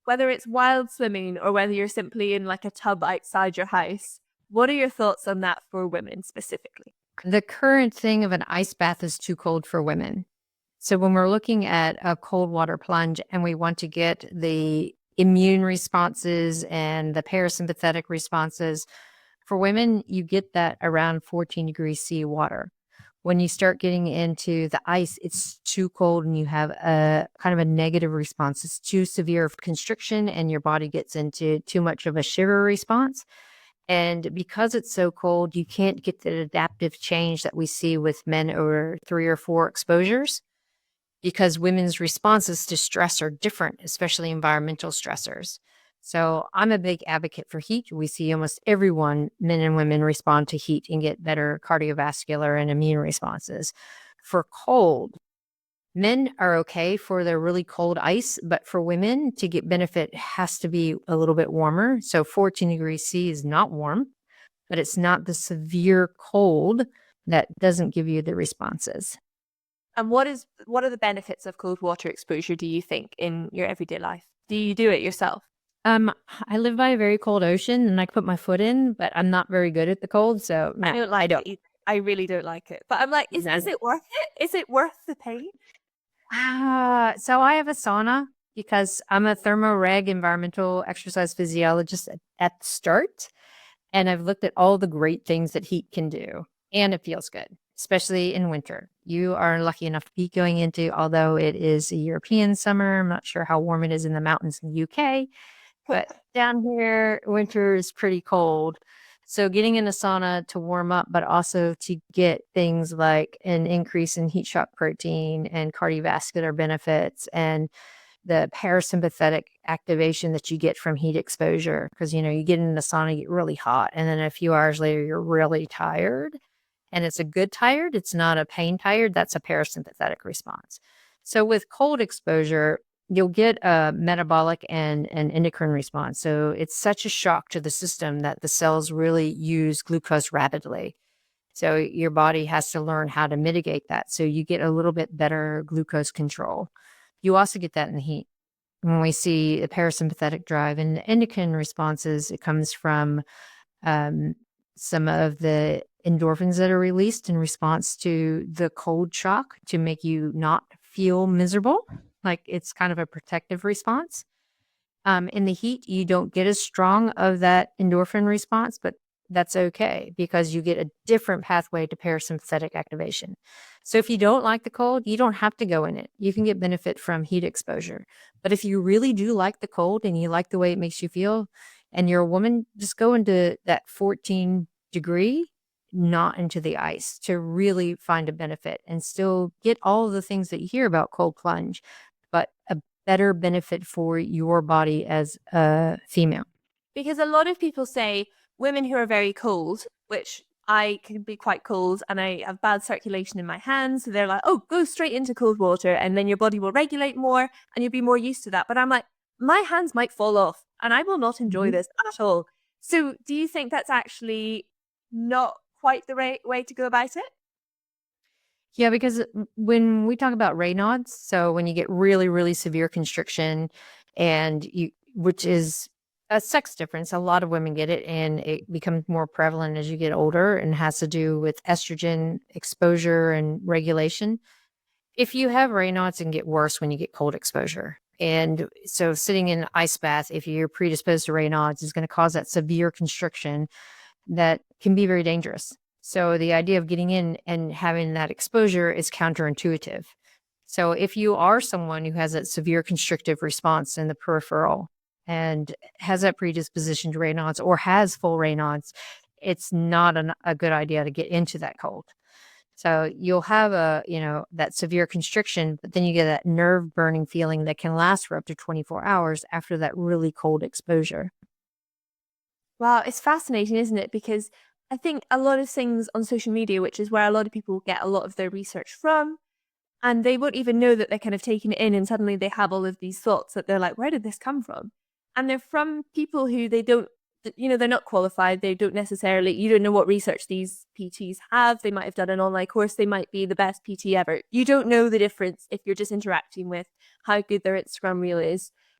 whether it's wild swimming or whether you're simply in like a tub outside your house, what are your thoughts on that for women specifically? The current thing of an ice bath is too cold for women. So when we're looking at a cold water plunge and we want to get the immune responses and the parasympathetic responses, for women, you get that around 14 degrees C water. When you start getting into the ice, it's too cold and you have a kind of a negative response. It's too severe of constriction and your body gets into too much of a shiver response. And because it's so cold, you can't get the adaptive change that we see with men over 3 or 4 exposures because women's responses to stress are different, especially environmental stressors. So I'm a big advocate for heat. We see almost everyone, men and women, respond to heat and get better cardiovascular and immune responses. For cold, men are okay for the really cold ice, but for women to get benefit it has to be a little bit warmer. So 14 degrees C is not warm, but it's not the severe cold that doesn't give you the responses. And what are the benefits of cold water exposure, do you think, in your everyday life? Do you do it yourself? Um, I live by a very cold ocean and I put my foot in, but I'm not very good at the cold, so I no, don't I like it don't. either. I really don't like it. But I'm like, is it worth it? Is it worth the pain? So I have a sauna because I'm a thermo-reg environmental exercise physiologist at the start. And I've looked at all the great things that heat can do. And it feels good, especially in winter. You are lucky enough to be going into, although it is a European summer, I'm not sure how warm it is in the mountains in the UK, but down here, winter is pretty cold. So getting in a sauna to warm up, but also to get things like an increase in heat shock protein and cardiovascular benefits and the parasympathetic activation that you get from heat exposure. Because, you get in the sauna, you get really hot. And then a few hours later, you're really tired. And it's a good tired. It's not a pain tired. That's a parasympathetic response. So with cold exposure, you'll get a metabolic and an endocrine response. So it's such a shock to the system that the cells really use glucose rapidly. So your body has to learn how to mitigate that. So you get a little bit better glucose control. You also get that in the heat. When we see the parasympathetic drive and the endocrine responses, it comes from um, some of the endorphins that are released in response to the cold shock to make you not feel miserable. Like it's kind of a protective response. In the heat, you don't get as strong of that endorphin response, but that's okay because you get a different pathway to parasympathetic activation. So if you don't like the cold, you don't have to go in it. You can get benefit from heat exposure. But if you really do like the cold and you like the way it makes you feel, and you're a woman, just go into that 14 degree, not into the ice to really find a benefit and still get all of the things that you hear about cold plunge, but a better benefit for your body as a female. Because a lot of people say women who are very cold, which I can be quite cold and I have bad circulation in my hands. So they're like, oh, go straight into cold water and then your body will regulate more and you'll be more used to that. But I'm like, my hands might fall off and I will not enjoy Mhm. this at all. So do you think that's actually not quite the right way to go about it? Yeah, because when we talk about Raynaud's, so when you get really, really severe constriction and which is a sex difference, a lot of women get it and it becomes more prevalent as you get older and has to do with estrogen exposure and regulation. If you have Raynaud's, it can get worse when you get cold exposure. And so sitting in an ice bath, if you're predisposed to Raynaud's, is going to cause that severe constriction that can be very dangerous. So the idea of getting in and having that exposure is counterintuitive. So if you are someone who has a severe constrictive response in the peripheral and has that predisposition to Raynaud's or has full Raynaud's, it's not a good idea to get into that cold. So you'll have that severe constriction, but then you get that nerve burning feeling that can last for up to 24 hours after that really cold exposure. Wow, it's fascinating, isn't it? Because I think a lot of things on social media, which is where a lot of people get a lot of their research from, and they won't even know that they're kind of taking it in and suddenly they have all of these thoughts that they're like, where did this come from? And they're from people who they don't, they're not qualified. They don't necessarily, you don't know what research these PTs have. They might have done an online course. They might be the best PT ever. You don't know the difference if you're just interacting with how good their Instagram reel is.